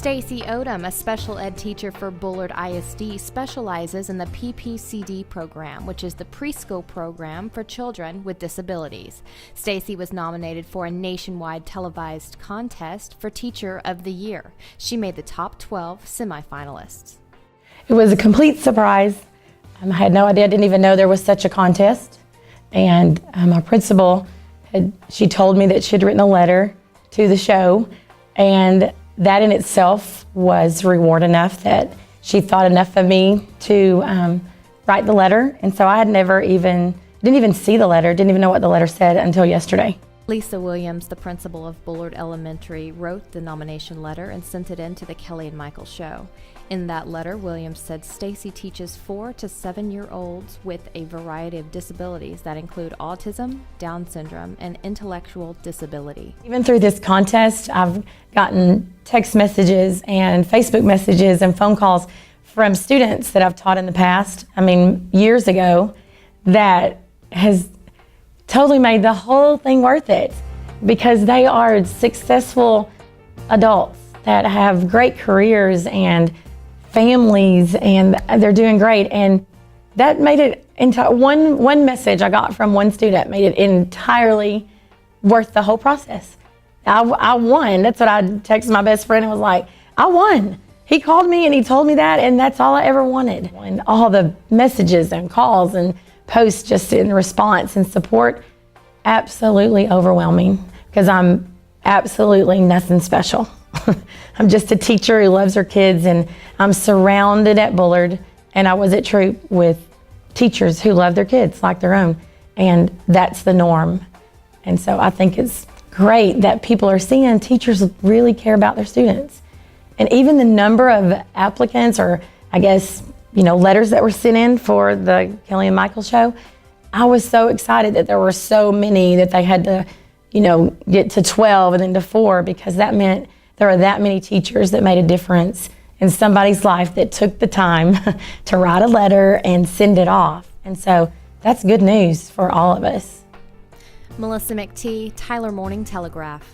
Stacy Odom, a special ed teacher for Bullard ISD, specializes in the PPCD program, which is the preschool program for children with disabilities. Stacy was nominated for a nationwide televised contest for Teacher of the Year. She made the top 12 semifinalists. It was a complete surprise. I had no idea, I didn't even know there was such a contest. And our principal, she told me that she'd written a letter to the show, and that in itself was reward enough that she thought enough of me to write the letter. And so I had didn't even see the letter, didn't even know what the letter said until yesterday. Lisa Williams, the principal of Bullard Elementary, wrote the nomination letter and sent it in to the Kelly and Michael Show. In that letter, Williams said Stacy teaches 4 to 7-year-olds with a variety of disabilities that include autism, Down syndrome, and intellectual disability. Even through this contest, I've gotten text messages and Facebook messages and phone calls from students that I've taught in the past, years ago, that has totally made the whole thing worth it, because they are successful adults that have great careers and families, and they're doing great. And that made it into one message I got from one student made it entirely worth the whole process. I won. That's what I texted my best friend and was like, I won. He called me and he told me that, and that's all I ever wanted. And all the messages and calls and posts just in response and support, absolutely overwhelming, because I'm absolutely nothing special. I'm just a teacher who loves her kids, and I'm surrounded at Bullard, and I was at Troop with teachers who love their kids like their own, and that's the norm. And so I think it's great that people are seeing teachers really care about their students. And even the number of applicants, or I guess, letters that were sent in for the Kelly and Michael Show, I was so excited that there were so many that they had to, get to 12 and then to 4, because that meant there are that many teachers that made a difference in somebody's life that took the time to write a letter and send it off. And so that's good news for all of us. Melissa McTee, Tyler Morning Telegraph.